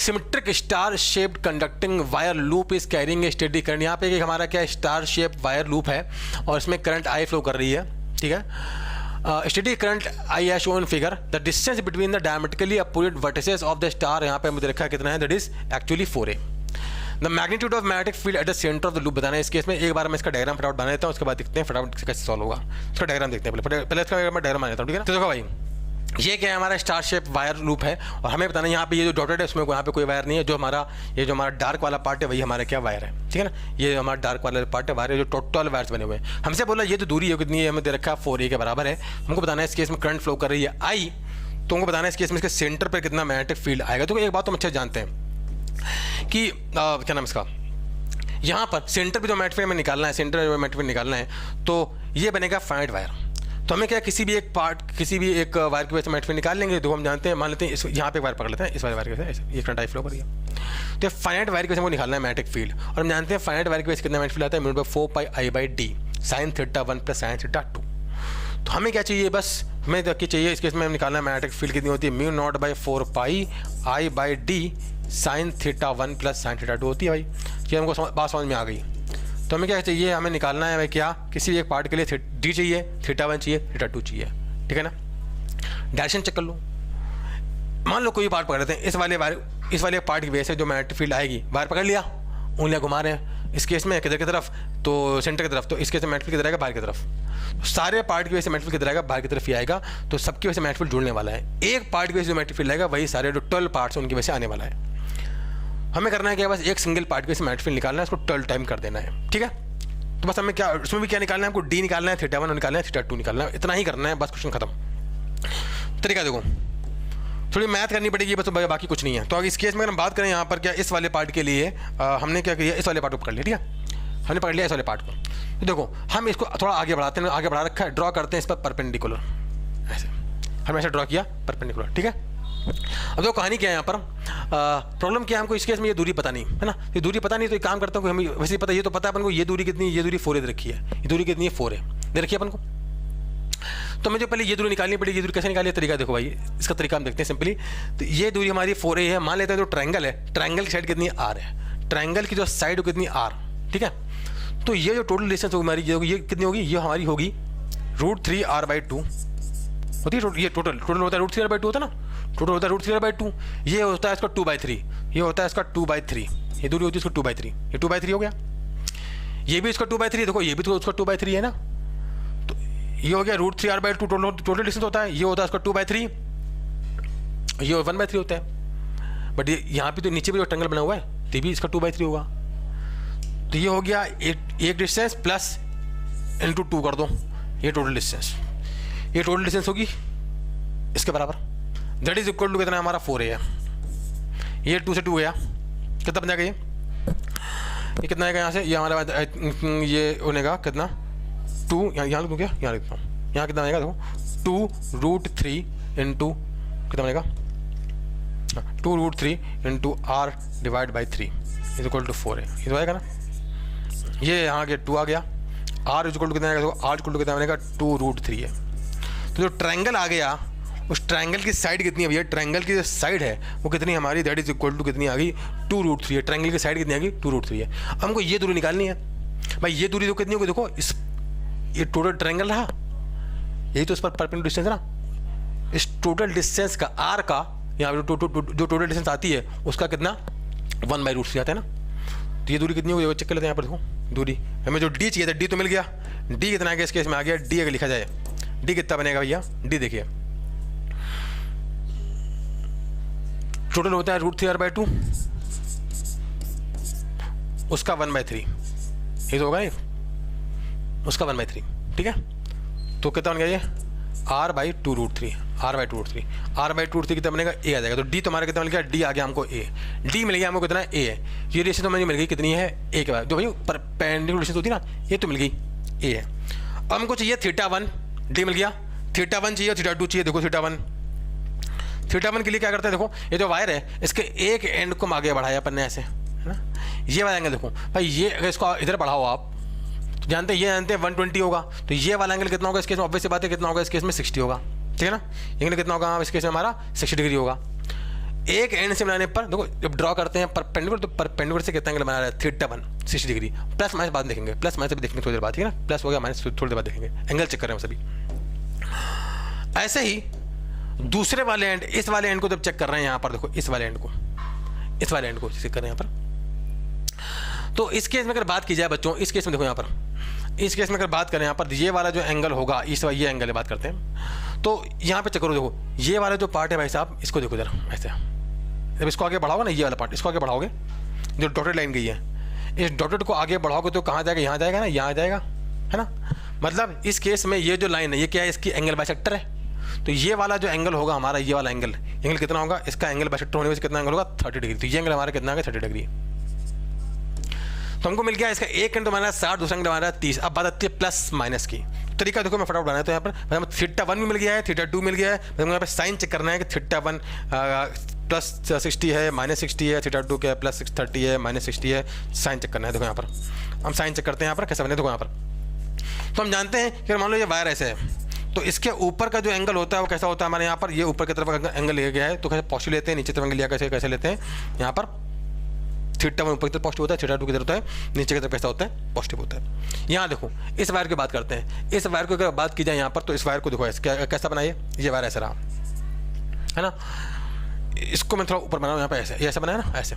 Symmetric star shaped conducting wire loop is carrying a steady current. यहाँ पे एक हमारा क्या स्टार शेप वायर लूप है और इसमें करंट आई फ्लो कर रही है, ठीक है। स्टेडी करंट आई है shown figure. The distance between the diametrically opposite vertices of the star, यहाँ पे मुझे रखा है कितना है, that is actually 4a। The magnitude of magnetic field at the centre of the loop बताना है। इस केस में एक बार मैं इसका डायग्राम फटाफट बना देता हूँ, उसके बाद देखते हैं फटाफट कैसे सॉल्व होगा। इसका डायग्राम देखते हैं, पहले इसका मैं डायग्राम बना देता हूँ, ठीक है। तो देखो भाई, ये क्या है, हमारा स्टार शेप वायर लूप है और हमें बताना है यहाँ पे ये जो डॉटेड है उसमें यहाँ पे कोई वायर नहीं है। जो हमारा डार्क वाला पार्ट है वही हमारा क्या वायर है, ठीक है ना। ये हमारा डार्क वाला पार्ट है वायर है, जो टोटल वायर्स बने हुए हैं। हमसे बोला ये तो दूरी है कितनी है, हमें दे रखा है 4a के बराबर है। हमको बताना है इस केस में करंट फ्लो कर रही है आई, तो हमको बताना है इस केस में इसके सेंटर पर कितना मैग्नेटिक फील्ड आएगा। तो एक बात तो हम अच्छे जानते हैं कि क्या नाम इसका, यहाँ पर सेंटर पे जो मैग्नेटिक फील्ड में निकालना है, सेंटर में जो मैग्नेटिक फील्ड निकालना है, तो ये बनेगा फाइनाइट वायर। तो हमें क्या किसी भी एक वायर की वजह से मैग्नेटिक फील्ड निकाल लेंगे। तो हम जानते हैं, मान लेते हैं यहाँ पे वायर पकड़ लेते हैं, इस वाले वायर की वजह से ये करंट आई फ्लो करिए। तो फाइनाइट वायर की वजह से हमको निकालना है मैग्नेटिक फील्ड, और हम जानते हैं फाइनाइट वायर की वजह से कितना मैग्नेटिक फील्ड आता है, म्यू 4πi/d sin θ 1 + sin θ 2। तो हमें क्या चाहिए, बस हमें चाहिए इस केस में निकालना है मैग्नेटिक फील्ड कितनी होती है, μ0/4πi/d sin θ 1 + sin θ 2 होती है भाई। ये हमको बात समझ में आ गई। तो हमें क्या चाहिए, हमें निकालना है भाई क्या, किसी भी एक पार्ट के लिए d चाहिए, θ1 चाहिए, θ2 चाहिए, ठीक है ना। डायरेक्शन चेक कर लो। मान लो कोई पार्ट पकड़ लेते हैं, इस वाले पार्ट की वजह से जो मैग्नेटिक फील्ड आएगी, वायर पकड़ लिया, उंगलियां घुमा रहे हैं इस केस में किधर की तरफ, तो सेंटर की तरफ। तो इस केस में मैग्नेटिक फील्ड किधर आएगा, बाहर की तरफ। तो सारे पार्ट की वजह से मैग्नेटिक फील्ड किधर आएगा, बाहर की तरफ ही आएगा। तो सबकी वजह से मैग्नेटिक फील्ड जुड़ने वाला है। एक पार्ट की वजह से जो मैग्नेटिक फील्ड आएगा वही सारे जो 12 पार्ट्स हैं उनकी वजह से आने वाला है। हमें करना है क्या, बस एक सिंगल पार्ट की वजह से मैग्नेटिक फील्ड निकालना है, उसको 12 टाइम कर देना है, ठीक है। तो बस हमें क्या, उसमें भी क्या निकालना है, हमको d निकालना है, θ1 निकालना है, θ2 निकालना है, इतना ही करना है, बस क्वेश्चन खत्म। तरीका देखो, थोड़ी मैथ करनी पड़ेगी बस, बाकी कुछ नहीं है। तो अगर इस केस में हम बात करें यहाँ पर क्या, इस वाले पार्ट के लिए हमने क्या किया, इस वाले पार्ट को पकड़ लिया, ठीक है, हमने पकड़ लिया इस वाले पार्ट को। तो देखो हम इसको थोड़ा आगे बढ़ाते हैं, आगे बढ़ा रखा है, ड्रॉ करते हैं इस पर परपेंडिकुलर, ऐसे हमने ऐसे ड्रॉ किया परपेंडिकुलर, ठीक है। अब देखो कहानी क्या है यहाँ पर, प्रॉब्लम क्या है, हमको इस केस में ये दूरी पता नहीं है ना, ये दूरी पता नहीं, तो एक काम करता हूँ, हमें वैसे ही पता, ये तो पता है अपन को ये दूरी कितनी है, ये दूरी 4a दे रखी है, ये दूरी कितनी है 4a दे रखी है अपन को। तो मुझे पहले ये दूरी निकालनी पड़ेगी। ये दूरी कैसे निकाली, तरीका देखो भाई, इसका तरीका हम देखते हैं सिंपली। तो ये दूरी हमारी 4a है, मान लेते हैं जो ट्रायंगल है, ट्रायंगल की साइड कितनी r है, ट्रायंगल की जो साइड हो कितनी r, ठीक है। तो ये जो टोटल डिस्टेंस होगी हमारी, ये कितनी होगी, ये हमारी होगी √3r/2 होती है। ये टोटल होता है √3r/2 होता है ना, टोटल होता है √3r/2। ये होता है इसका 2/3, ये होता है इसका 2/3, ये दूरी होती है इसका 2/3, ये 2/3 हो गया। ये भी इसका 2/3, देखो ये भी तो उसका 2/3 है ना। तो ये हो गया √3r/2 टोटल डिस्टेंस होता है, ये होता है इसका 2/3, ये 1/3 होता है। बट ये यहाँ पे तो नीचे भी जो ट्रायंगल बना हुआ है, ये भी इसका 2/3 होगा। तो ये हो गया एक डिस्टेंस प्लस × 2 कर दो, ये टोटल डिस्टेंस, ये टोटल डिस्टेंस होगी इसके बराबर, दैट इज इक्वल टू कितना हमारा 4a है। ये 2 से 2 गया, कितना बन जाएगा, ये कितना आएगा यहाँ से, ये हमारा ये होने का कितना 2, यहाँ लिखूँ क्या, यहाँ लिखता हूँ, यहाँ कितना आएगा देखो 2√3 इंटू कितना बनेगा 2√3 into r/3 is equal to 4a, ये तो आएगा ना। ये यहाँ के 2 आ गया, r इज इक्वल टू कितना आएगा देखो, r इज इक्वल टू कितना बनेगा 2√3 है। तो जो ट्रायंगल आ गया, उस ट्रायंगल की साइड कितनी है भैया, ट्रायंगल की जो साइड है वो कितनी हमारी, दैट इज इक्वल टू कितनी आ गई 2√3 है। ट्रायंगल की साइड कितनी आ गई 2√3 है। अब हमको ये दूरी निकालनी है भाई, ये दूरी तो कितनी होगी देखो, इस ये टोटल ट्रायंगल रहा, यही तो इस पर परपेंडिकुलर डिस्टेंस ना, इस टोटल डिस्टेंस का r का यहाँ जो टोटल डिस्टेंस आती है उसका कितना 1/√3 आता है ना। तो ये दूरी कितनी होगी चेक कर लेते हैं, यहाँ पर देखो दूरी, हमें जो d चाहिए था d तो मिल गया, d कितना आ गया इस केस में आ गया, d अगर लिखा जाए d कितना बनेगा भैया, d देखिए टोटल होता है √3r/2 उसका 1/3, ये तो होगा ये उसका 1/3, ठीक है। तो कितना बन गया ये r/2√3, r/2√3 कितना बनेगा a आ जाएगा। तो d तो हमारा कितना मिल गया, d आ गया हमको a, d मिल गया हमको कितना a है। ये रेशियो तो मुझे मिल गई कितनी है a के बाद, जो भाई परपेंडिकुलर डिस्टेंस होती है ना, ये तो मिल गई a है। अब हमको चाहिए θ1, d मिल गया, θ1 चाहिए, θ2 चाहिए। देखो θ1 के लिए क्या करते हैं, देखो ये जो वायर है इसके एक एंड को हम आगे बढ़ाया अपन ने ऐसे, है ना। ये वाला एंगल देखो भाई, ये अगर इसको इधर बढ़ाओ आप तो जानते हैं, ये जानते हैं 120 होगा। तो ये वाला एंगल कितना होगा इस केस में, ऑब्वियस सी बात है कितना होगा इस केस में 60 होगा, ठीक है ना। एंगल कितना होगा इस केस में हमारा 60 डिग्री होगा। एक एंड से बनाने पर देखो जब ड्रॉ करते हैं परपेंडिकुलर, तो परपेंडिकुलर से कितना एंगल बना रहा है θ1 60 डिग्री, प्लस माइनस बाद देखेंगे, प्लस माइनस भी देखेंगे थोड़ी देर बाद, ठीक है ना, प्लस हो गया माइनस थोड़ी देर बाद देखेंगे, एंगल चेक कर रहे हैं सभी। ऐसे ही दूसरे वाले एंड, इस वाले एंड को जब चेक कर रहे हैं यहाँ पर देखो, इस वाले एंड को चेक कर रहे हैं यहाँ पर। तो इस केस में अगर बात की जाए बच्चों, इस केस में देखो यहाँ पर, इस केस में अगर बात करें यहाँ पर, ये वाला जो एंगल होगा, इस ये एंगल की बात करते हैं, तो यहाँ पे चेक करो, देखो ये वाला जो पार्ट है भाई साहब, इसको देखो जरा ऐसे, जब इसको आगे बढ़ाओगे ना, ये वाला पार्ट इसको आगे बढ़ाओगे, जो डॉटेड लाइन गई है, इस डॉटेड को आगे बढ़ाओगे तो कहाँ जाएगा, यहाँ जाएगा ना, यहाँ जाएगा, है ना। मतलब इस केस में ये जो लाइन है ये क्या है, इसकी एंगल बाइसेक्टर है। तो ये वाला जो एंगल होगा हमारा, ये वाला एंगल कितना होगा, इसका एंगल बाइसेक्टर होने से कितना एंगल होगा 30 डिग्री। तो ये एंगल हमारा कितना है 30 डिग्री। तो हमको मिल गया इसका एक एंड हमारा 60, दूसरा एंड हमारा 30। अब बात आती है प्लस माइनस की। तरीका देखो मैं फटाफट बनाया, तो यहाँ पर θ1 भी मिल गया है, θ2 मिल गया है, यहाँ पे साइन चेक करना है कि θ1 प्लस 60 है, माइनस 60 है, θ2 क्या है प्लस 30 है, माइनस 60 है, साइन चेक करना है। देखो यहाँ पर हम साइन चेक करते हैं, यहाँ पर कैसे बने, देखो यहाँ पर। तो हम जानते हैं कि मान लो ये वायर ऐसे है, तो इसके ऊपर का जो एंगल होता है वो कैसा होता है हमारे यहाँ पर, ये ऊपर की तरफ एंगल लिया गया है, तो कैसे पॉजिटिव लेते हैं, नीचे तरफ एंगल लिया कैसे लेते हैं, यहाँ पर θ1 ऊपर की तरफ पॉजिटिव होता है, θ2 की तरफ होता है, नीचे की तरफ कैसा होता है, पॉजिटिव होता है। यहाँ देखो इस वायर की बात करते हैं, इस वायर को अगर बात की जाए यहाँ पर, तो इस वायर को देखो कैसा बनाइए, ये वायर ऐसा रहा है ना, इसको मैं थोड़ा ऊपर बनाऊँ यहाँ पर ऐसे, ये ऐसा बनाया ना ऐसे,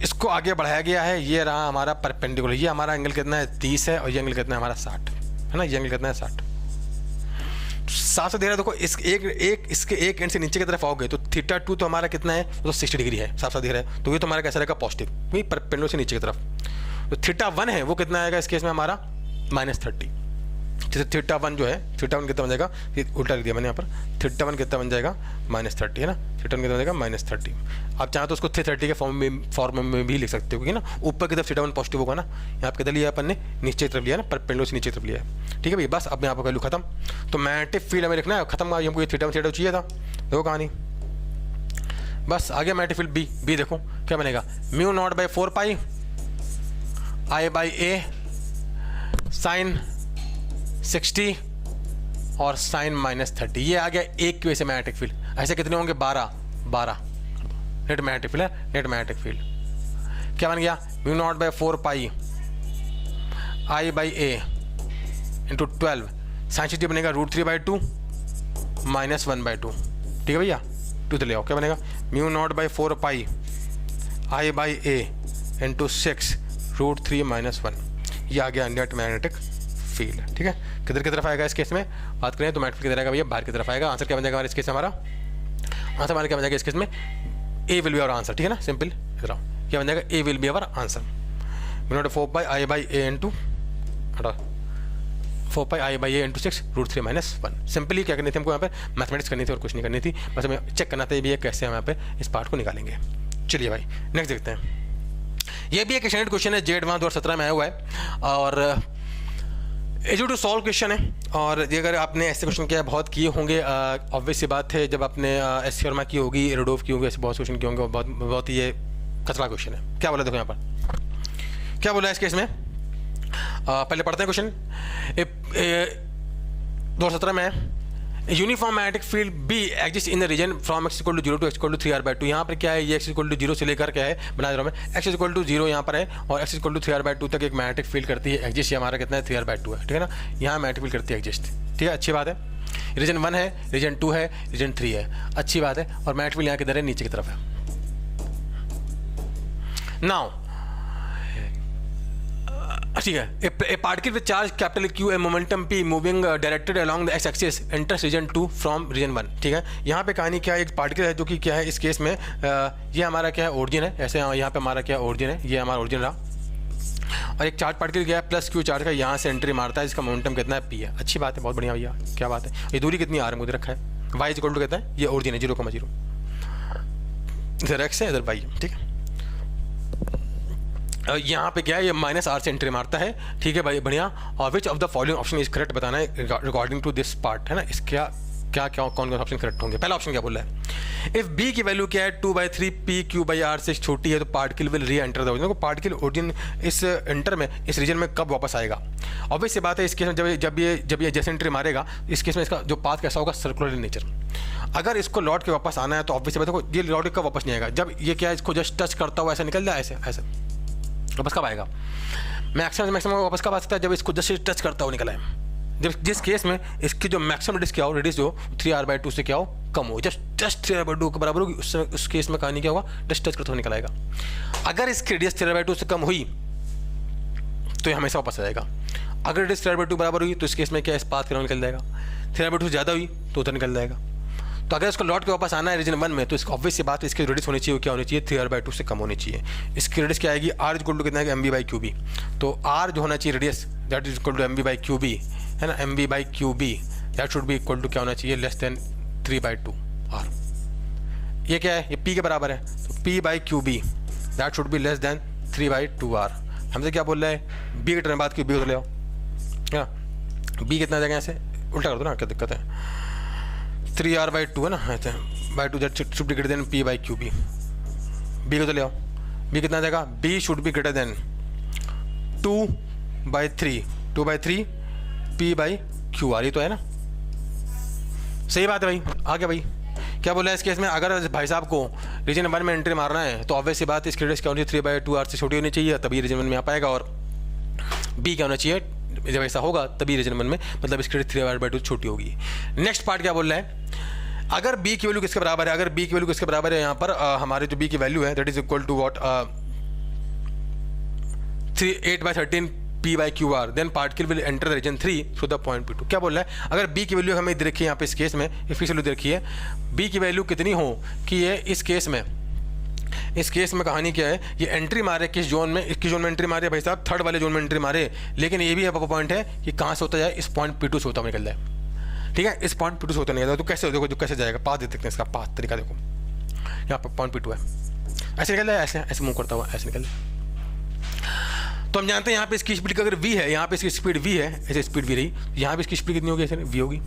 इसको आगे बढ़ाया गया है, ये रहा हमारा परपेंडिकुलर, ये हमारा एंगल कितना है 30 है, और ये एंगल कितना है हमारा 60 है ना, ये एंगल कितना है 60। साफ से दे रहा है देखो, इसके एक एंड से नीचे की तरफ आओगे तो θ2 तो हमारा कितना है, तो 60 डिग्री है, साफ साफ दिख रहा है। तो ये तो हमारा कैसा रहेगा पॉजिटिव, वही परपेंडिकुलर से नीचे की तरफ। तो θ1 है वो कितना आएगा इस केस में हमारा -30। जैसे θ1 जो है, θ1 कितना बन जाएगा, उल्टा लिख दिया मैंने यहाँ पर, θ1 कितना बन जाएगा -30 है ना, θ1 कितना बन जाएगा -30। आप चाहें तो उसको θ30 के फॉर्म में भी लिख सकते हो, क्योंकि ना ऊपर की तरफ θ1 पॉजिटिव होगा ना, यहाँ पे किधर लिया अपन ने, नीचे की तरफ लिया ना, परपेंडिकुलर से नीचे की तरफ लिया है, ठीक है भाई। बस अब यहाँ पर वैल्यू खत्म। तो मैग्नेटिक फील्ड हमें लिखना है खत्म, हमको ये θ1 θ2 चाहिए था, देखो कहानी, बस आगे मैग्नेटिक फील्ड बी देखो क्या बनेगा, μ0/4 पाई I/A साइन 60 और साइन -30, ये आ गया एक की वजह से मैग्नेटिक फील्ड। ऐसे कितने होंगे 12 नेट मैग्नेटिक फील्ड है, नेट मैग्नेटिक फील्ड क्या बन गया, μ0/4 पाई I/A इंटू 12, साइन 60 बनेगा √3/2 -1/2, ठीक है भैया, 2 ले आओ, क्या बनेगा μ0/4 पाई I/A इंटू 6 √3 -1, ये आ गया नेट मैग्नेटिक फील्ड, ठीक है। किधर की तरफ आएगा इस केस में बात करें तो मैग्नेटिक किधर आएगा भैया, बाहर की तरफ आएगा। आंसर क्या बन जाएगा हमारे इस केस में, हमारा आंसर हमारा क्या बन जाएगा इस केस में, A will be our answer, ठीक है ना, सिंपल इधर आओ, क्या बन जाएगा, A will be our answer, μ0/4 pi I/A into 4 pi I/A into 6 √3 -1। Simply क्या करनी थी हमको यहाँ पे, मैथमेटिक्स करनी थी और कुछ नहीं करनी थी, बस हमें चेक करना था भैया कैसे हम यहाँ पे इस पार्ट को निकालेंगे। चलिए भाई नेक्स्ट देखते हैं। ये भी एक स्टैंडर्ड क्वेश्चन है, जे एडवांस 2017 में आया हुआ है, और इजी टू सॉल्व क्वेश्चन है। और ये अगर आपने ऐसे क्वेश्चन किया बहुत किए होंगे, ऑब्वियस सी बात है, जब आपने एस शर्मा की होगी, एरोडोफ की होगी, ऐसे बहुत क्वेश्चन किए होंगे, बहुत ही ये खतरा क्वेश्चन है। क्या बोला देखो यहाँ पर क्या बोला इस केस में, पहले पढ़ते हैं क्वेश्चन। 2017 में uniform magnetic field B exist in the region from x = 0 to x = 3r/2। यहाँ पर क्या है, ये x = 0 से लेकर क्या है, बना दे रहा हूँ मैं, x = 0 यहाँ पर है और x = 3r/2 तक एक मैग्नेटिक फील्ड करती है एग्जिस्ट। ये हमारा कितना है 3r/2 है, ठीक है ना, यहाँ मैग्नेटिक फील्ड करती है एग्जिस्ट, ठीक है, अच्छी बात है। रीजन 1 है, रीजन 2 है, रीजन 3 है, अच्छी बात है। और मैग्नेटिक फील्ड यहाँ किधर है, नीचे की तरफ है। नाउ ठीक है, a particle with charge capital Q a momentum P moving directed along the x axis enters region 2 from region 1, ठीक है। यहाँ पे कहानी क्या है, एक पार्टिकल है जो कि क्या है इस केस में, ये हमारा क्या है ओरिजिन है, ऐसे यहाँ पे हमारा क्या ओरिजिन है, ये हमारा ओरिजिन रहा, और एक चार्ज पार्टिकल गया +Q चार्ज का, यहाँ से एंट्री मारता है, इसका मोमेंटम कितना है P है, अच्छी बात है, बहुत बढ़िया भैया, क्या बात है। ये दूरी कितनी r मुझे रखा है, y = कहता है, ये ओरिजिन है 0,0, इधर x है इधर y, ठीक है। यहाँ पे क्या है, ये -r से एंट्री मारता है, ठीक है भाई, बढ़िया। और which of the following option is correct बताना है रिगार्डिंग टू दिस पार्ट, है ना, इसका क्या क्या कौन कौन ऑप्शन करेक्ट होंगे। पहला ऑप्शन क्या बोल रहा है, इफ बी की वैल्यू क्या है 2/3 पी क्यू बाई आर से छोटी है तो पार्टिकल विल री enter the origin. Particle origin इस एंटर में इस रीजन में कब वापस आएगा? ऑब्वियस सी बात है, इस केस में जब ये जैसे एंट्री मारेगा इस केस में इसका जो पाथ कैसा होगा, सर्कुलर इन नेचर। अगर इसको लौट के वापस आना है तो ऑब्वियस सी बात है ये लौट के कब वापस नहीं आएगा, जब ये क्या है इसको जस्ट टच करता हुआ ऐसा निकल जाए, ऐसे ऐसे वापस कब आएगा? मैक्सिमम वापस कब आ सकता है? जब इसको जस्ट टच करता हुआ निकला है। जब जिस केस में इसकी जो मैक्सिमम रेडियस क्या हो, रेडियस जो 3r/2 से क्या हो, कम हो, जस्ट 3r/2 के बराबर होगी, उस केस में कहानी क्या होगा, जस्ट टच करते हुए निकल आएगा। अगर इसकी रेडियस 3r/2 से कम हुई तो ये हमेशा वापस आ जाएगा। अगर रेडियस 3r/2 बराबर हुई तो इस केस में क्या इस पाथ के निकल जाएगा। 3r/2 से ज़्यादा हुई तो उधर निकल जाएगा। तो अगर इसको लौट के वापस आना है रीजन 1 में तो इसको ऑब्वियस सी बात है, इसकी रेडियस होनी चाहिए, क्या होनी चाहिए, 3r/2 से कम होनी चाहिए। इसकी रेडियस क्या आएगी, r इक्वल टू कितना है, mv/qb। तो r जो होना चाहिए radius, that is equal to mv/qb, है ना, mv/qb that should be equal to क्या होना चाहिए, लेस देन 3/2r। ये क्या है, ये p के बराबर है, तो p/qb that should be less than 3/2r। हमसे क्या बोल रहा है, b के टर्म बाद की b उधर ले आओ, क्या b कितना जाएगा, ऐसे उल्टा कर दो ना, क्या दिक्कत है, 3r/2 है ना, ऐसे by 2 that should be greater than p/qb। b को तो ले आओ, b कितना जाएगा, b should be greater than 2/3 p/qr। ये तो है ना, सही बात है भाई। आगे भाई क्या बोला है इस केस में, अगर भाई साहब को रीजन 1 में एंट्री मारना है तो ऑब्वियस सी बात है इसकी रेडियस क्या होनी चाहिए, 3/2r से छोटी होनी चाहिए, तभी रीजन 1 में आ पाएगा। और b क्या होना चाहिए, जब ऐसा होगा तभी रीजन 1 में, मतलब इसकी रेडियस 3/2 छोटी होगी। नेक्स्ट पार्ट क्या बोल रहा है, अगर b की वैल्यू किसके बराबर है, अगर b की वैल्यू किसके बराबर है, यहाँ पर हमारे जो b की वैल्यू है that is equal to what, 8/13 p/qr, then particle will enter the region 3 through the point P2। क्या बोल रहा है, अगर b की वैल्यू हमें देखिए यहाँ पे इस केस में, इस वैल्यू देखिए b की वैल्यू कितनी हो कि ये इस केस में कहानी क्या है, ये एंट्री मारे किस जोन में, किस जोन में एंट्री मारे भाई साहब, थर्ड वाले जोन में एंट्री मारे, लेकिन ये भी पॉइंट है कि कहाँ से होता जाए, इस पॉइंट P2 से होता हुआ निकल जाए। ठीक है, इस पॉइंट P2 से होता निकल जाए, तो कैसे देखो, जो कैसे जाएगा, पाथ देखते हैं इसका, पाथ तरीका देखो, यहाँ पर पॉइंट P2 है, ऐसे निकल जाए, ऐसे मूव करता हुआ ऐसे निकल जाए। तो हम जानते हैं यहाँ पे इसकी स्पीड अगर v है, यहाँ पे इसकी स्पीड v है, ऐसे स्पीड v रही, यहाँ पे इसकी स्पीड कितनी होगी, ऐसे v होगी।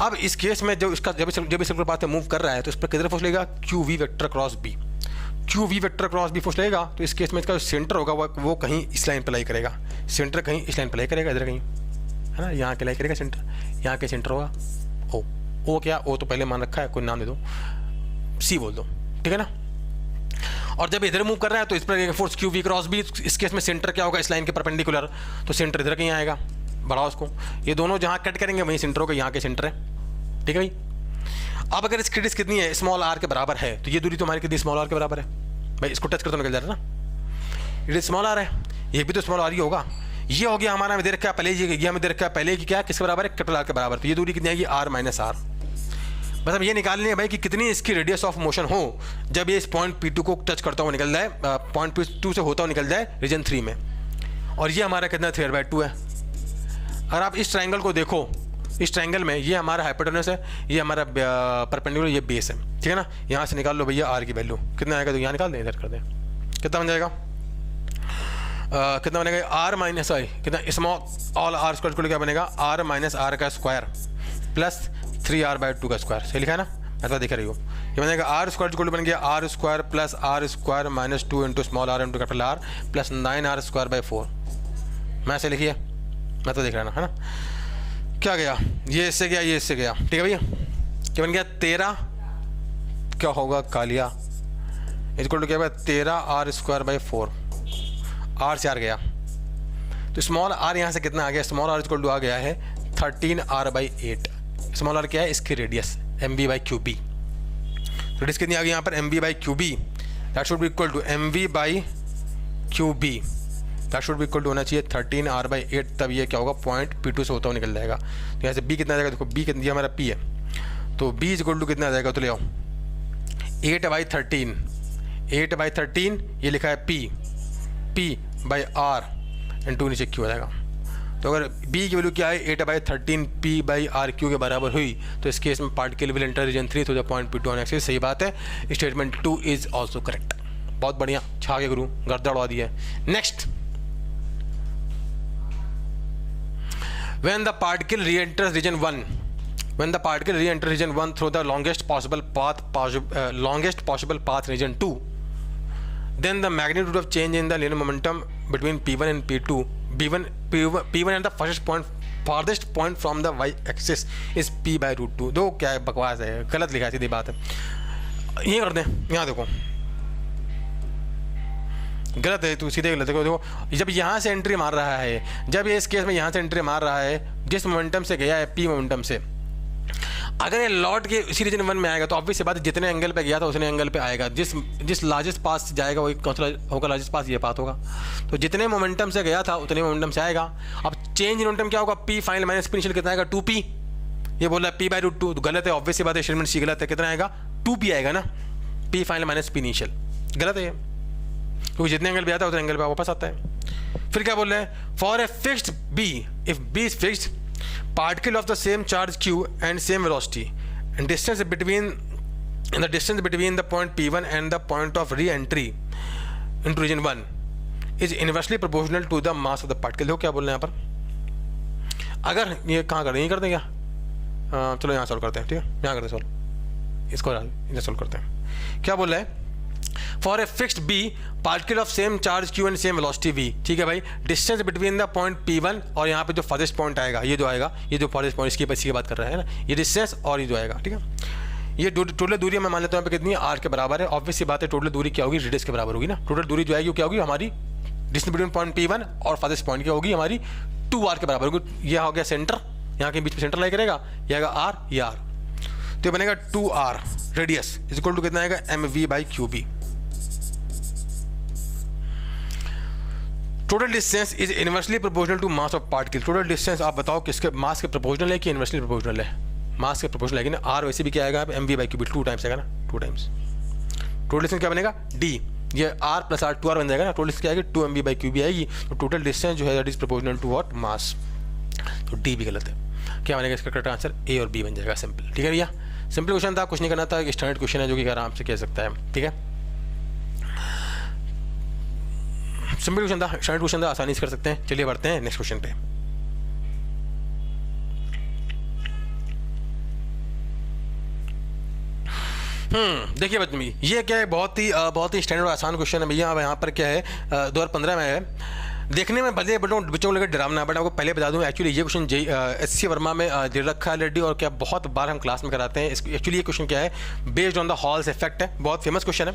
अब इस केस में जब इसका जब इस सर्कुलर पाथ मूव कर रहा है तो इस पर किधर फोर्स लगेगा, qv vector cross b, qv vector cross b force लगेगा। तो इस केस में इसका जो सेंटर होगा वो कहीं इस लाइन पर लाई करेगा, सेंटर कहीं इस लाइन पर लाई करेगा, इधर कहीं, है ना, यहाँ के लाई करेगा सेंटर, यहाँ के सेंटर होगा ओ क्या, ओ तो पहले मान रखा है, कोई नाम दे दो, c बोल दो, ठीक है ना। और जब इधर मूव कर रहा है तो इस पर फोर्स qv क्रॉस b, इस केस में सेंटर क्या होगा, इस लाइन के परपेंडिकुलर, तो सेंटर इधर कहीं आएगा, बढ़ाओ उसको, ये दोनों जहाँ कट करेंगे वहीं सेंटर होगा, यहाँ के सेंटर है, ठीक है भाई। अब अगर इसकी रेडियस कितनी है, स्मॉल r के बराबर है, तो ये दूरी तुम्हारी कितनी, स्मॉल r के बराबर है भाई, इसको टच करते निकल जा रहा है ना, रेडियस स्मॉल r है, ये भी तो स्मॉल r ही होगा। ये हो गया हमारा, हमें दे रखा है पहले, ये हमें दे रखा है पहले कि क्या किसके बराबर है, कैपिटल R के बराबर, तो ये दूरी कितनी आएगी, r - r। मतलब ये निकालनी है भाई कि कितनी इसकी रेडियस ऑफ मोशन हो जब ये इस पॉइंट P2 को टच करता हुआ निकल जाए, पॉइंट P2 से होता हुआ निकल जाए रीजन 3 में, और ये हमारा कितना 3/2 है। अगर आप इस ट्राइंगल को देखो, इस ट्राइंगल में ये हमारा हाइपोटेनस है, ये हमारा परपेंडिकुलर, ये बेस है, ठीक है ना। यहाँ से निकाल लो भैया r की वैल्यू कितना आएगा, तो यहाँ निकाल दें, इधर कर दें, कितना बन जाएगा, कितना बनेगा, r - कितना, स्मॉल ऑल r स्क्वायर क्या बनेगा, r - r का स्क्वायर प्लस 3r/2 का स्क्वायर, सही लिखा है ना, ऐसा दिख रही हो, ये बनेगा r स्क्वायर बन गया r square plus r square - 2 into small r into capital R plus 9r²/4। मैं ऐसे लिखिए, मैं तो दिख रहा है ना, क्या गया, ये इससे गया, ये इससे गया, ठीक है भैया, क्या बन गया 13, क्या होगा कालिया, इक्वल टू क्या है 13r²/4, r से r गया, तो स्मॉल r यहाँ से कितना आ गया, स्मॉल r इक्वल टू आ गया है 13r/8। स्मॉल r क्या है, इसकी रेडियस mv/qb, रेडियस कितनी आ गई यहाँ पर, mv/qb, that should be equal to mv/qb, that should be equal to होना चाहिए 13r/8, तब ये क्या होगा, पॉइंट P2 से होता हुआ निकल जाएगा। तो यहाँ से b कितना आ जाएगा, देखो b कितना हमारा p है, तो b इक्वल टू कितना आ जाएगा, तो ले आओ 8/13, ये लिखा है p/r इंटू नीचे q आ जाएगा। तो अगर b की वैल्यू क्या है, 8/13 p/r/q के बराबर हुई, तो इस केस में particle will enter region 3 through the point P2 on axis, सही बात है, स्टेटमेंट 2 इज ऑल्सो करेक्ट। बहुत बढ़िया, छा के गुरु, गर्दा उड़ा दिया। नेक्स्ट, व्हेन द पार्टिकल री enters reason 1 when the particle re-enter region 1 through the longest possible path in region 2, then the magnitude of change in the linear momentum between P1 and P2, P1 and the farthest point from the y-axis is P by root 2. दो क्या है, बकवास है, गलत लिखा है, सीधी बात है. ये कर दें, यहाँ देखो गलत है, तू सीधे गलत देखो. जब यहाँ से एंट्री मार रहा है, जब ये इस केस में यहाँ से एंट्री मार रहा है, जिस मोमेंटम से गया है P मोमेंटम से, अगर ये लौट के इसी रीजन 1 में आएगा तो ऑब्वियस बात जितने एंगल पे गया था उतने एंगल पे आएगा. जिस लार्जेस्ट पास जाएगा वही कौन सा होगा, लार्जेस्ट पास ये पाथ होगा. तो जितने मोमेंटम से गया था उतने मोमेंटम से आएगा. अब चेंज इन मोमेंटम क्या होगा, P final minus P initial कितना आएगा, 2P. ये बोल रहा है P बाई रूट 2, तो गलत है, ऑब्वियस बात है, स्टेटमेंट सी गलत है. कितना आएगा, 2P आएगा ना, P final minus P initial. गलत है क्योंकि जितने एंगल पे आता है उतने एंगल पे वापस आता है. फिर क्या बोल रहे हैं, for a fixed B, if B is fixed, particle of the same charge q and same velocity and the distance between the point P1 and the point of re-entry into region 1 is inversely proportional to the mass of the particle. देखो क्या बोल रहे हैं यहाँ पर. अगर ये कहाँ कर दें, ये कर दें क्या, चलो यहाँ सॉल्व करते हैं. ठीक है, यहाँ करते हैं सॉल्व, इसको इधर सॉल्व करते हैं. क्या बोल रहे हैं, for a fixed B, particle of same charge Q and same velocity V. ठीक है भाई, distance between the point P1 और यहाँ पे जो फर्स्ट पॉइंट आएगा, ये जो आएगा, ये जो फर्स्ट पॉइंट इसकी बात कर रहा है ना, ये डिस्टेंस और ये जो आएगा. ठीक है, ये टोटल दूरी मैं मान लेता हूँ यहाँ पे कितनी है, R के बराबर है. ऑब्वियस सी बात है, टोटल दूरी क्या होगी, रेडियस के बराबर होगी ना. टोटल दूरी जो आएगी वो क्या होगी, हमारी डिस्टेंस बिटवीन पॉइंट P1 और फर्स्ट पॉइंट क्या होगी, हमारी 2R के बराबर होगी. यह हो गया सेंटर, यहाँ के बीच में सेंटर लाई करेगा, यह आएगा R, ये R, तो ये बनेगा 2R radius is equal to कितना आएगा, mv by QB. Total distance is inversely proportional to mass of particle. Total distance आप बताओ किसके मास के प्रोपोर्शनल है कि इनवर्सली प्रोपोर्शनल है, मास के प्रोपोर्शनल है ना. R वैसे भी क्या आएगा, mv बाई QB 2 टाइम्स आएगा ना, 2 टाइम्स. टोटल डिस्टेंस क्या बनेगा, D, ये R प्लस R 2R बन जाएगा ना. टोटल डिस्टेंस क्या आएगी, 2mv बाई QB आएगी. तो टोटल डिस्टेंस जो है that is proportional to what, mass. तो D भी गलत है. क्या बनेगा इसका करेक्ट आंसर, A और B बन जाएगा. सिंपल. ठीक है भैया, सिंपल क्वेश्चन था, कुछ नहीं करना था, एक स्टैंडर्ड क्वेश्चन है जो कि आराम से कह सकता है. ठीक है, सिंपल क्वेश्चन था, स्टैंडर्ड क्वेश्चन था, आसानी से कर सकते हैं. चलिए बढ़ते हैं नेक्स्ट क्वेश्चन पे. देखिए बच्चों, ये क्या है, बहुत ही स्टैंडर्ड आसान क्वेश्चन है भैया. अब यहाँ पर क्या है, 2015 में है. देखने में भले बच्चों को लेकर डरावना है, बट आपको पहले बता दूं एक्चुअली ये क्वेश्चन SC वर्मा में दे रखा है ऑलरेडी, और क्या बहुत बार हम क्लास में कराते हैं. एक्चुअली ये क्वेश्चन क्या है, based on the halls effect है, बहुत फेमस क्वेश्चन है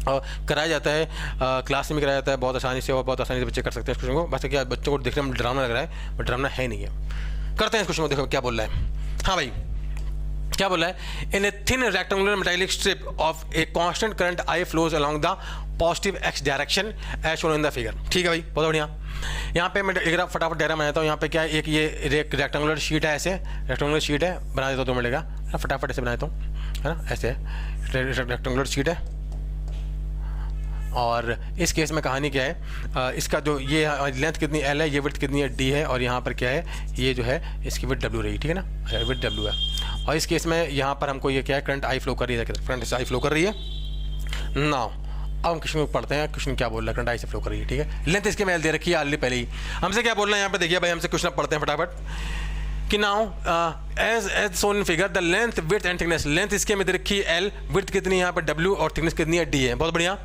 और कराया जाता है, क्लास में कराया जाता है बहुत आसानी से, और बहुत आसानी से बच्चे कर सकते हैं इस क्वेश्चन को. बस क्या बच्चों को देखने में डरावना लग रहा है, बट डरावना है नहीं है. करते हैं इस क्वेश्चन को, देखो क्या बोल रहा है. हाँ भाई, क्या बोला है, in a thin rectangular metallic strip of a constant current I flows along the positive x direction as shown in the figure. ठीक है भाई, बहुत बढ़िया. यहाँ पे मैं एक फटाफट डायग्राम बनाता हूँ. यहाँ पे क्या है, एक ये रेक्टेंगुलर शीट है, ऐसे रेक्टेंगुलर शीट है, बना देता हूँ 2 मिनट का, फटाफट ऐसे बना देता हूँ, है ना, ऐसे रेक्टेंगुलर शीट है. और इस केस में कहानी क्या है, इसका जो ये लेंथ कितनी L है, ये विड्थ कितनी है D है, और यहाँ पर क्या है, ये जो है इसकी विड्थ W रही. ठीक है ना, विड्थ W है. और इस केस में यहाँ पर हमको ये क्या है, करंट I फ्लो कर रही है, करंट से I फ्लो कर रही है. नाउ अब हम क्वेश्चन को पढ़ते हैं, क्वेश्चन क्या बोल रहा है, करंट I से फ्लो कर रही है. ठीक है, लेंथ इसके में L दे रखी है ऑलरेडी पहले ही. हमसे क्या बोल रहा है यहाँ पे, देखिए भाई, हमसे क्वेश्चन पढ़ते हैं फटाफट कि now as shown in figure the length width and thickness. Length इसके में दे रखी है L, विड्थ कितनी है यहाँ पर W, और थिकनेस कितनी है D है. बहुत बढ़िया.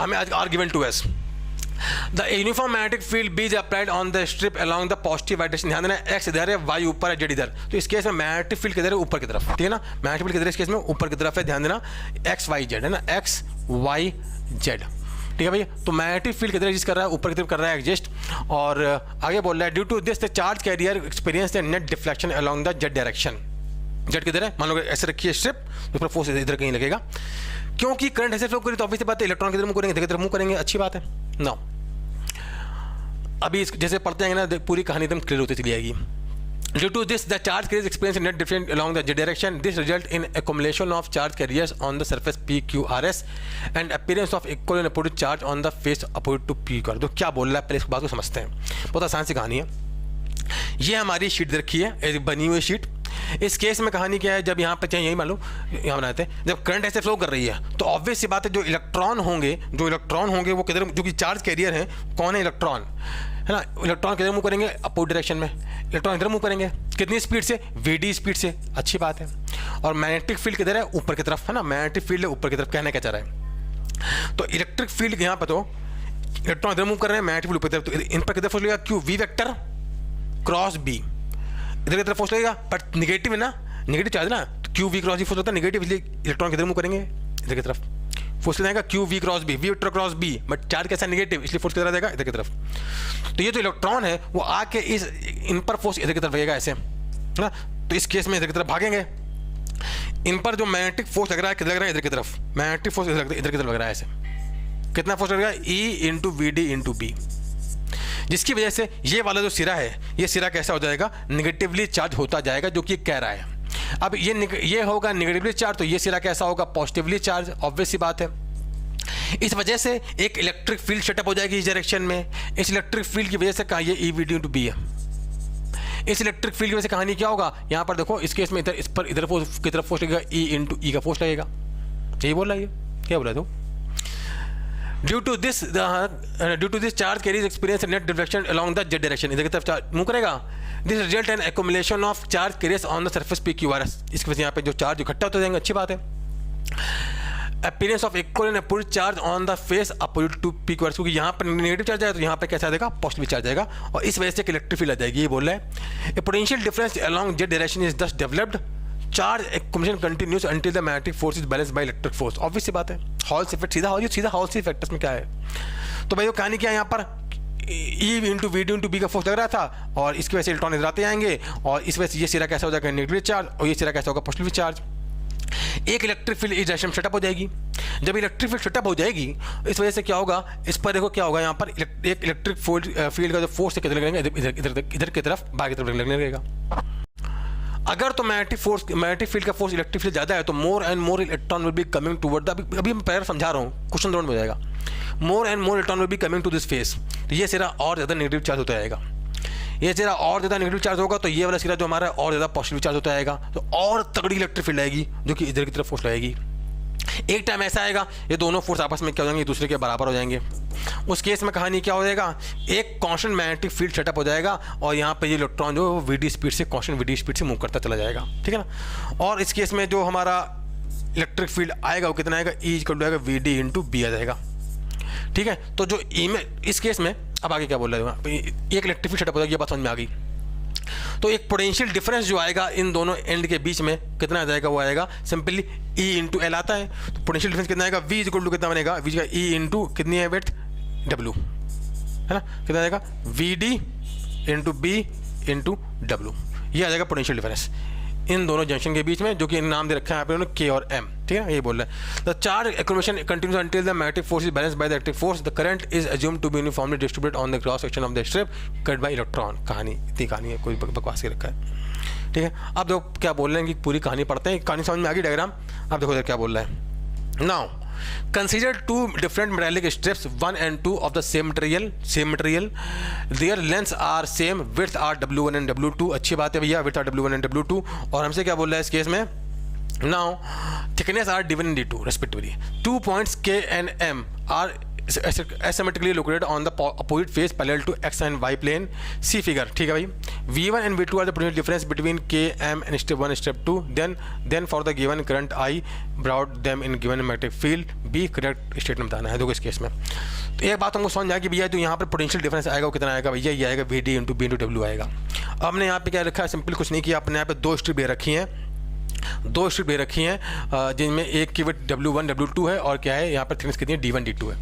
हमें आज are given to S. The uniform magnetic field B is applied on the strip along the positive y direction. ध्यान देना, x इधर है, y ऊपर है, z इधर. तो इस केस में मैग्नेटिक फील्ड किधर है, ऊपर की तरफ. ठीक है ना, मैग्नेटिक फील्ड किधर है इस केस में, ऊपर की तरफ है. ध्यान देना, x y z है ना, x y z. ठीक है भैया, तो मैग्नेटिक फील्ड किधर एग्जिस्ट कर रहा है, ऊपर की तरफ कर रहा है एग्जिस्ट. और आगे बोल रहा है, due to this the charge carrier experience the net deflection along the z direction. z किधर है, मान लो ऐसे रखिए स्ट्रिप, तो ऊपर फोर्स इधर कहीं लगेगा. क्योंकि करंट ऐसे फ्लो करें तो ऑब्वियसली बात है, इलेक्ट्रॉन किधर मूव करेंगे, इधर मूव करेंगे. अच्छी बात है ना. अभी जैसे पढ़ते हैं ना, पूरी कहानी एकदम क्लियर होती चली जाएगी. Due to this the charge carriers experience net different along the z direction. This result in accumulation of charge carriers on the surface PQRS and appearance of equal and opposite charge on the face opposite to PQR. तो क्या बोल रहा है, पहले इस बात को समझते हैं. बहुत आसान सी कहानी है. ये हमारी शीट दे रखी है, बनी हुई शीट. इस केस में कहानी क्या है, जब यहाँ पे चाहिए यही मान लो, यहाँ बनाते हैं, जब करंट ऐसे फ्लो कर रही है तो ऑब्वियस सी बात है, जो इलेक्ट्रॉन होंगे वो किधर, जो कि चार्ज कैरियर हैं, कौन है, इलेक्ट्रॉन. है ना। इलेक्ट्रॉन किधर मूव करेंगे, अपोजिट डायरेक्शन में। इलेक्ट्रॉन इधर मूव करेंगे, कितनी स्पीड से, वीडी स्पीड से, अच्छी बात है। और मैग्नेटिक फील्ड किधर है, ऊपर की तरफ, है ना, मैग्नेटिक फील्ड है ऊपर की तरफ, कहने क्या चाह रहा है। तो इलेक्ट्रिक फील्ड यहाँ पर तो इलेक्ट्रॉन इधर मूव कर रहे हैं, मैग्नेटिक फील्ड ऊपर की तरफ, तो इन पर किधर फोर्स लगेगा, q v vector cross B, इधर की तरफ फोर्स लगेगा, बट निगेटिव है ना, निगेटिव चार्ज ना, तो q v cross B force होता है निगेटिव, इसलिए इलेक्ट्रॉन किधर मूव करेंगे, इधर की तरफ, फोर्स जाएगा q v cross B, v vector cross B, but charge कैसा नेगेटिव, इसलिए फोर्स किधर जाएगा, इधर की तरफ। तो ये जो इलेक्ट्रॉन है वो आके इस इन पर फोर्स इधर की तरफ लगेगा ऐसे, है ना। तो इस केस में इधर की तरफ भागेंगे, इन पर जो मैग्नेटिक फोर्स लग रहा है किधर लग रहा है, इधर की तरफ, मैग्नेटिक फोर्स इधर की तरफ लग रहा है ऐसे। कितना फोर्स लगेगा, e into v d into B, जिसकी वजह से ये वाला जो सिरा है, ये सिरा कैसा हो जाएगा, निगेटिवली चार्ज होता जाएगा, जो कि कह रहा है। अब ये होगा निगेटिवली चार्ज, तो ये सिरा कैसा होगा, पॉजिटिवली चार्ज, ऑब्वियस सी बात है। इस वजह से एक इलेक्ट्रिक फील्ड सेटअप हो जाएगी इस डायरेक्शन में। इस इलेक्ट्रिक फील्ड की वजह से कहा ये e v d into B है। इस इलेक्ट्रिक फील्ड की वजह से कहानी क्या होगा, यहाँ पर देखो इस केस में इधर, इस पर इधर फोर्स की तरफ फोर्स लगेगा, ई इंटू ई का फोर्स लगेगा। यही बोल रहा है, क्या बोला तो due to this charge carriers experience net deflection along the z direction, इधर की तरफ चार्ज मूव करेगा। This result an accumulation of charge carriers on the surface P Q R S, इसकी वजह से यहाँ पे जो चार्ज इकट्ठा होते जाएंगे, अच्छी बात है। Appearance of equal and opposite charge on the face opposite to P Q R S, क्योंकि यहाँ पर नेगेटिव चार्ज आएगा तो यहाँ पे कैसा आ जाएगा, पॉजिटिव चार्ज आएगा, और इस वजह से एक इलेक्ट्रिक फील्ड आ जाएगी, ये बोल रहा है। A potential difference along z direction is thus developed, charge accumulation continues until the magnetic force is balanced by electric force, obvious सी बात है। हॉल्स इफेक्ट, सीधा हॉल्स इफेक्ट में क्या है, तो भाई वो कहानी क्या है, यहाँ पर e into v d into B का फोर्स लग रहा था, और इसकी वजह से इलेक्ट्रॉन इधर आते आएंगे, और इस वजह से ये सिरा कैसा हो जाएगा, नेगेटिव चार्ज, और ये सिरा कैसा होगा, पॉजिटिव चार्ज। एक इलेक्ट्रिक फील्ड इस डायरेक्शन में सेटअप हो जाएगी। जब इलेक्ट्रिक फील्ड सेटअप हो जाएगी, इस वजह से क्या होगा, इस पर देखो क्या होगा, यहाँ पर एक इलेक्ट्रिक फील्ड का जो फोर्स है किधर लगेगा, इधर की तरफ, बाहर की तरफ लगने लगेगा। अगर तो मैग्नेटिक फील्ड का फोर्स इलेक्ट्रिक फील्ड ज्यादा है, तो मोर and more electron will be coming toward the, अभी मैं पहले समझा रहा हूँ, क्वेश्चन राउंड में हो जाएगा, more and more electron will be coming to this face, तो ये सिरा और ज्यादा नेगेटिव चार्ज होता जाएगा। ये सिरा और ज्यादा नेगेटिव चार्ज होगा, तो ये वाला सिरा जो हमारा और ज्यादा पॉजिटिव चार्ज होता जाएगा, तो और तगड़ी इलेक्ट्रिक फील्ड आएगी, जो कि इधर की तरफ फोर्स लगेगी। एक टाइम ऐसा आएगा, ये दोनों फोर्स आपस में क्या हो जाएंगे, दूसरे के बराबर हो जाएंगे। उस केस में कहानी क्या हो जाएगा, एक कांस्टेंट मैग्नेटिक फील्ड सेटअप हो जाएगा, और यहाँ पे ये इलेक्ट्रॉन जो वीडी स्पीड से, कांस्टेंट वीडी स्पीड से मूव करता चला जाएगा, ठीक है ना। और इस केस में जो हमारा इलेक्ट्रिक फील्ड आएगा वो कितना आएगा, ई इक्वल टू आएगा वी डी इंटू बी आ जाएगा, ठीक है। तो जो ई में इस केस में अब आगे क्या बोल रहे हैं, एक इलेक्ट्रिक फील्ड सेटअप हो जाएगी, ये बात समझ में आ गई। तो एक पोटेंशियल डिफरेंस जो आएगा इन दोनों एंड के बीच में कितना आ जाएगा, वो आएगा सिंपली ई इंटू एल आता है, तो पोटेंशियल डिफरेंस कितना आएगा, वी इक्वल टू कितना बनेगा, वी का ई इंटू कितनी है विड्थ, डब्ल्यू, है ना, कितना आएगा, v d into B into डब्ल्यू, ये आ जाएगा पोटेंशियल डिफरेंस इन दोनों जंक्शन के बीच में, जो कि नाम दे रखा है यहाँ पे उन्होंने के और एम, ठीक है, ये बोल रहा है। The charge accumulation continues until the magnetic force is balanced by the electric force, the current is assumed to be uniformly distributed on the cross section of the strip cut by electron. कहानी इतनी कहानी है, कोई बकवास के रखा है, ठीक है। अब देखो क्या बोल रहे हैं कि पूरी कहानी पढ़ते हैं, कहानी समझ में आ गई, डायग्राम। अब देखो इधर क्या बोल रहा है, now consider two different metallic strips, 1 and 2 of the same material, their lengths are same, width are W1 and W2, अच्छी बात है भैया, width are W1 and W2, और हमसे क्या बोल रहा है इस केस में, now thickness are given in D2 respectively, 2 points K and M are asymmetrically located on the opposite face parallel to X and Y plane, see figure, ठीक है भाई। V1 and V2 are the potential difference between K, M and step 1 step 2, then for the given current I brought them in given magnetic field B, correct statement बताना है। देखो इस case में तो एक बात हमको समझ आएगी भैया, जो यहाँ पर पोटेंशियल डिफरेंस आएगा वो कितना आएगा भैया, ये आएगा V D into B into W आएगा। अब हमने यहाँ पे क्या रखा है, सिंपल कुछ नहीं किया, अपने यहाँ पे दो स्ट्रिप दे रखी हैं, जिनमें एक की विड्थ W1 W2 है, और क्या है यहाँ पर थिकनेस कितनी है, D1 D2 है,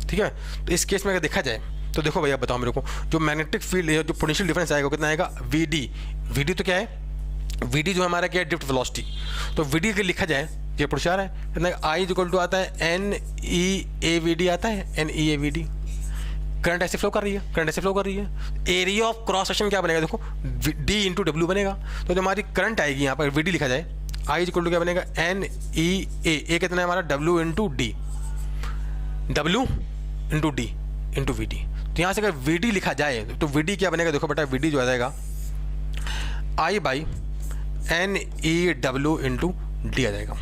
ठीक है। तो इस केस में अगर देखा जाए तो देखो भैया बताओ मेरे को, जो मैग्नेटिक फील्ड है, जो पोटेंशियल डिफरेंस आएगा कितना आएगा, वी डी तो क्या है, वी डी जो हमारा क्या है, ड्रिफ्ट वेलोसिटी, तो वी डी अगर लिखा जाए, ये पुरस्कार है कितना, आई इक्वल टू आता है n e A v d आता है, n e A v d, current ऐसे फ्लो कर रही है, एरिया ऑफ क्रॉस सेक्शन क्या बनेगा, देखो डी इंटू डब्ल्यू बनेगा, तो जो हमारी करंट आएगी यहाँ पर वी डी लिखा जाए, आई इक्वल टू क्या बनेगा, एन ई ए कितना है हमारा, डब्ल्यू इंटू डी, डब्ल्यू into D into v d. तो यहाँ से अगर वी डी लिखा जाए तो वी डी क्या बनेगा, देखो बेटा वी डी जो आ जाएगा I by N E W into D आ जाएगा,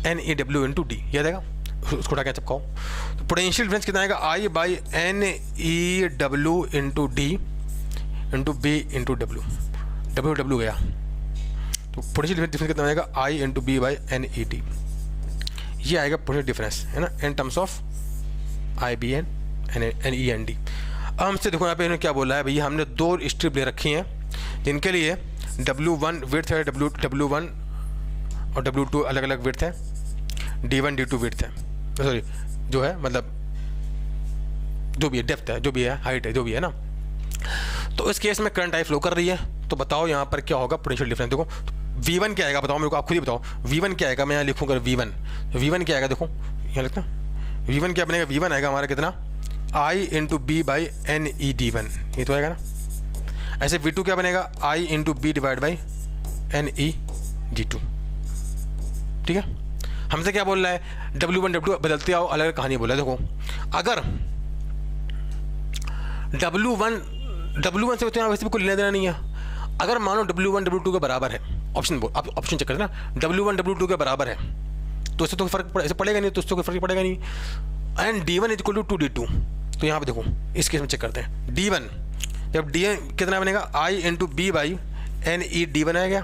N E W into D, ये आ जाएगा, उसको उठा के चिपकाओ। तो पोटेंशियल डिफरेंस कितना आएगा, I by N E W into D into B into W, W W गया, तो पोटेंशियल डिफरेंस कितना आएगा, I into B by N E D, ये आएगा पोटेंशियल डिफरेंस, है ना, in terms of I B N N E N D. अब हमसे देखो यहाँ पे इन्होंने क्या बोला है भैया, हमने दो स्ट्रिप ले रखी हैं जिनके लिए W1 विड्थ है, W1 और W2 अलग अलग विड्थ है, D1 D2 विड्थ है, सॉरी जो है मतलब जो भी है डेप्थ है, जो भी है हाइट है, जो भी है ना। तो इस केस में करंट आई फ्लो कर रही है, तो बताओ यहाँ पर क्या होगा पोटेंशियल डिफरेंस। देखो V1 क्या आएगा बताओ मेरे को, आप खुद ही बताओ V1 क्या आएगा, मैं यहाँ लिखूँगा V1, V1 क्या आएगा, देखो यहाँ लिखना V1 क्या बनेगा, V1 आएगा हमारा कितना, I into B by N E D one, ये तो आएगा ना। ऐसे V2 क्या बनेगा, I into B divide by N E D two, ठीक है। हमसे क्या बोल रहा है, W1 W2 बदलते आओ, अलग कहानी बोला है। देखो अगर W1 से होते हैं वैसे भी कोई लेना देना नहीं है, अगर मानो W1 W2 के बराबर है, ऑप्शन चेक करते ना, W1 W2 के बराबर है तो इससे तो फर्क ऐसे पड़ेगा नहीं, तो इससे कोई फर्क पड़ेगा नहीं। And D1 is equal to D2, तो यहाँ पे देखो इस केस में चेक करते हैं, D1 जब D1 कितना बनेगा, I into B by N E D one आएगा,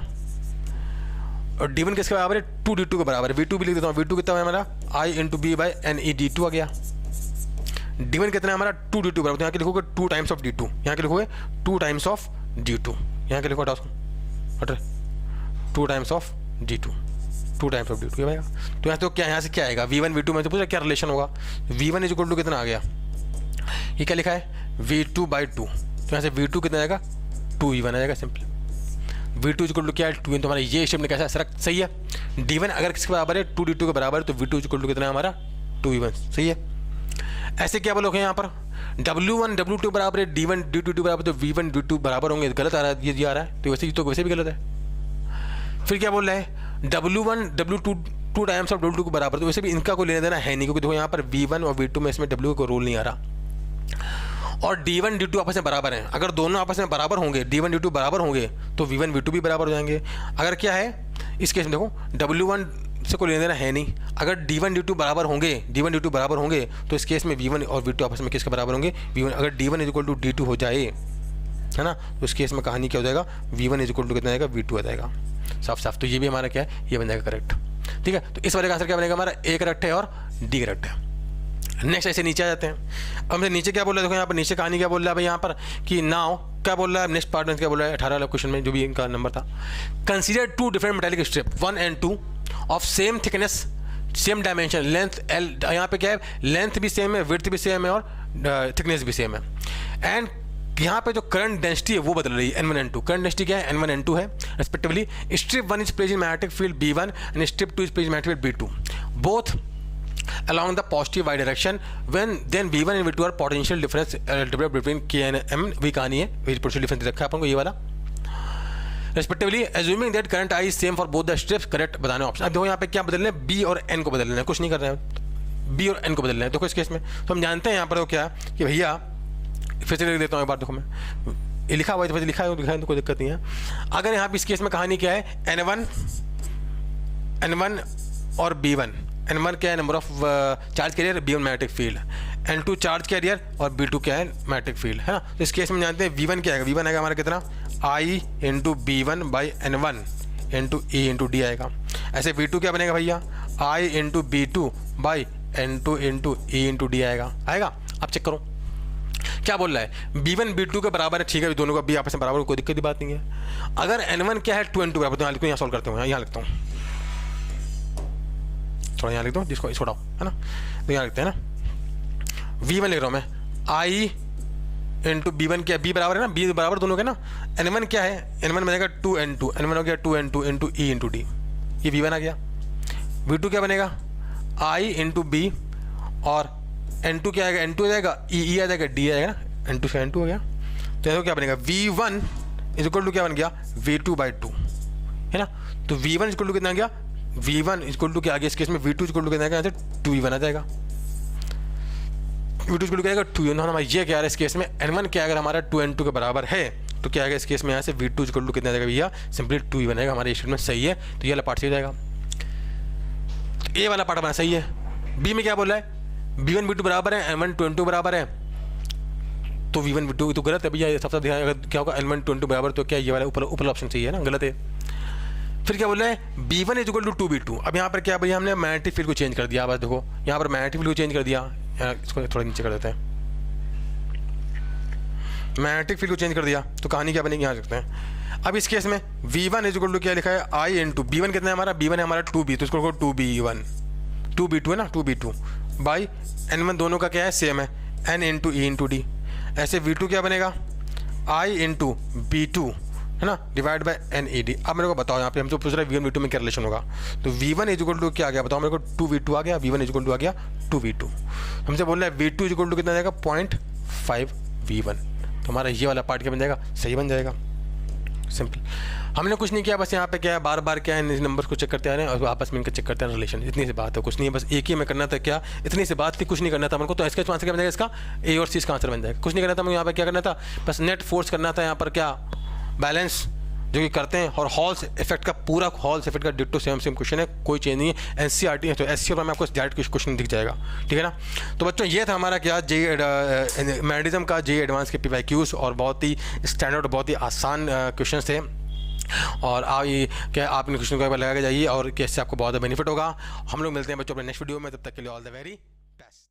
और D1 किसके बराबर है, 2D2 के बराबर है। V2 भी लिख देता हूँ, V2 कितना है हमारा, I into B by N E D two आ गया। D1 कितना है हमारा, 2D2 बराबर, तो यहाँ के लिखोगे 2 टाइम्स ऑफ D2, यहाँ के लिखोगे 2 टाइम्स ऑफ D2, यहाँ के लिखो हटाओ हट 2 times of D2, 2 times of D2 आएगा। तो यहाँ तो क्या, यहाँ से क्या आएगा, V1 V2 में से पूछा क्या रिलेशन होगा, V1 इज इक्वल टू कितना आ गया, ये क्या लिखा है V2 बाई 2, तो यहाँ से V2 कितना आएगा 2E1 आएगा सिंपल। V2 इक्वल टू क्या है 2, तो हमारा ये शेप में कैसा सर सही है। D1 अगर किसके बराबर है 2D2 के बराबर है, तो V2 इक्वल टू कितना है हमारा 2E1, सही है। ऐसे क्या बोलोगे यहाँ पर, W1 W2 बराबर है, D1 D2 बराबर, तो V1 D2 बराबर होंगे, गलत आ रहा है, ये आ रहा है, तो वैसे भी गलत है। फिर क्या बोल रहा है, W1 W2 2 times of W2 के बराबर, तो वैसे भी इनका कोई लेना देना है नहीं, क्योंकि देखो यहाँ पर V1 और V2 में इसमें W का रोल नहीं आ रहा। और D1 D2 आपस में बराबर हैं, अगर दोनों आपस में बराबर होंगे, D1 D2 बराबर होंगे, तो V1 V2 भी बराबर हो जाएंगे। अगर क्या है इस केस में देखो W1 से कोई लेना देना है नहीं, अगर D1 D2 बराबर होंगे, D1 D2 बराबर होंगे, तो इस केस में V1 और V2 आपस में किसके बराबर होंगे, V1। अगर D1 is equal to D2 हो जाए, है ना, तो इस केस में कहानी क्या हो जाएगा, V1 इज इक्वल टू कितना आएगा, V2 आ जाएगा, साफ साफ। तो ये भी हमारा क्या है, ये बन जाएगा करेक्ट, ठीक है। तो इस वाले का आंसर क्या बनेगा हमारा, A करेक्ट है और D करेक्ट है। नेक्स्ट ऐसे नीचे आ जाते हैं। अब हमसे नीचे क्या बोल रहा है, देखो यहाँ पर नीचे कहानी क्या बोल रहा है भाई, यहाँ पर कि नाउ क्या बोल रहा है, नेक्स्ट पार्ट में क्या बोल रहा है, 18 वाला क्वेश्चन में जो भी इनका नंबर था, consider 2 different metallic strip 1 and 2 of same thickness same dimension, length L, यहाँ पे क्या है, लेंथ भी सेम है, विड्थ भी सेम है और थिकनेस भी सेम है। एंड यहाँ पे जो करंट डेंसिटी है वो बदल रही है, N1 N2। करंट डेंसिटी क्या है, N1 N2 है respectively. Strip 1 is placed in magnetic field B1 and strip 2 is placed in magnetic field B2, both along the positive y direction, when then V1 and V2 are potential difference developed between K and M, वही कहानी है, वही potential difference रखा है अपन को ये वाला, respectively assuming that current I is same for both the strips, correct बताना ऑप्शन। अब देखो यहाँ पे क्या बदल रहे हैं, B और N को बदल रहे हैं, कुछ नहीं कर रहे हैं, B और N को बदल रहे हैं। देखो इस केस में तो हम जानते हैं यहाँ पर क्या कि भैया, फिर से लिख देता हूँ एक बार, देखो मैं ये लिखा हुआ है तो लिखा है तो कोई दिक्कत नहीं है। अगर यहाँ पे इस केस में कहानी क्या है, N1 और B1, N1 क्या है, number of charge carrier, B1 magnetic field, N2 charge carrier और B2 क्या है, मैग्नेटिक फील्ड, है ना। तो इस केस में जानते हैं V1 क्या आएगा, V1 आएगा हमारा कितना, I into B1 by N1 into E into D आएगा। ऐसे V2 क्या बनेगा भैया, I into B2 by N2 into E into D आएगा। आप चेक करो क्या बोल रहा है, B1 B2 के बराबर है, ठीक है, दोनों का B आपस में बराबर, कोई दिक्कत की बात नहीं है। अगर N1 क्या है 2 N2 बराबर, तो यहाँ सॉल्व करते हैं, यहाँ लिखता हूँ, थोड़ा यहाँ लिख दो, जिसको छोड़ाओ, है ना, तो यहाँ लिखते हैं ना, V1 लिख रहा हूँ मैं, I इंटू B1 क्या, B बराबर है ना, B बराबर दोनों के ना। N1 क्या है, N1 बनेगा 2 N2, N1 हो गया 2 N2 into E into D, ये V1 आ गया। V2 क्या बनेगा, I इंटू B और N2 क्या आएगा, N2 आ जाएगा, E आ जाएगा, D आएगा ना, N2 से N2 हो गया। तो यहाँ क्या बनेगा, V1 इज इक्वल टू क्या बन गया, V2 बाई 2, है ना। तो V1 इज इक्वल टू कितना आ गया, V1 इक्वल टू क्या आ गया इस केस में, V2 इक्वल टू कितना आएगा, यहाँ से 2E1 आ जाएगा। V2 इक्वल टू क्या आएगा 2E1, हमारा ये क्या है इस केस में, N1 क्या अगर हमारा 2 N2 के बराबर है, तो क्या आएगा इस केस में, यहाँ से V2 इक्वल टू कितना आ जाएगा भैया, सिंपली 2E1 आएगा। हमारे स्टेटमेंट सही है, तो ये वाला पार्ट सही हो जाएगा। ए वाला पार्ट हमारा सही है। बी में क्या बोल रहा है, V1 V2 बराबर है, N1 2 बराबर है, तो V1 V2 तो गलत है भैया। सबसे ध्यान अगर क्या होगा, N1 2 बराबर, तो क्या ये वाला ऊपर ऑप्शन चाहिए ना, गलत है। फिर क्या बोल रहे हैं, B1 is equal to 2V2। अब यहाँ पर क्या भैया हमने मैग्नेटिक फील्ड को चेंज कर दिया। बस देखो यहाँ पर मैग्नेटिक फील्ड को चेंज कर दिया, इसको थोड़ा नीचे कर देते हैं, मैग्नेटिक फील्ड को चेंज कर दिया, तो कहानी क्या बनेगी यहाँ सकते हैं। अब इस केस में V1 इज इक्वल टू क्या लिखा है, I इंटू B1 कितना है हमारा, B1 है हमारा 2B, तो इसको 2B1, 2B2 है ना, 2B2 बाई N1 दोनों का क्या है, सेम है, N into E into D। ऐसे V2 क्या बनेगा, I इंटू B2 है ना, डिवाइड बाय NED। अब मेरे को बताओ यहाँ पे हम तो पूछ रहे हैं V1 V2 में क्या रिलेशन होगा, तो V1 इज इक्वल टू क्या आ गया बताओ मेरे को, 2V2 आ गया, V1 इज इक्वल टू आ गया 2V2। हमसे बोल रहा है V2 इज इक्वल टू कितना जाएगा, 0.5 V1, तो हमारा ये वाला पार्ट क्या बन जाएगा, सही बन जाएगा, सिंपल। हमने कुछ नहीं किया, बस यहाँ पे क्या है, बार बार क्या है, इन नंबर्स को चेक करते आ रहे हैं और आपस में इनका चेक करते हैं रिलेशन, इतनी सी बात है, कुछ नहीं है, बस एक ही में करना था, क्या इतनी सी बात थी, कुछ नहीं करना था हमको। तो इसका आंसर क्या बन जाएगा, इसका A और C इसका आंसर बन जाएगा, कुछ नहीं करना था हमको। यहाँ पर क्या करना था, बस नेट फोर्स करना था, यहाँ पर क्या बैलेंस जो कि करते हैं, और हॉल्स इफेक्ट का पूरा हॉल्स इफेक्ट का डिट्टो सेम क्वेश्चन है, कोई चेंज नहीं है, NCERT है, तो SCR में आपको डायरेक्ट क्वेश्चन दिख जाएगा, ठीक है ना। तो बच्चों ये था हमारा क्या मैग्नेटिज्म का JEE एडवांस के PYQs, और बहुत ही स्टैंडर्ड, बहुत ही आसान क्वेश्चन थे, और क्या आप इन क्वेश्चन को एक बार लगा के जाइए और कैसे आपको बहुत बेनिफिट होगा। हम लोग मिलते हैं बच्चों अपने नेक्स्ट वीडियो में, तब तक के लिए ऑल द वेरी बेस्ट।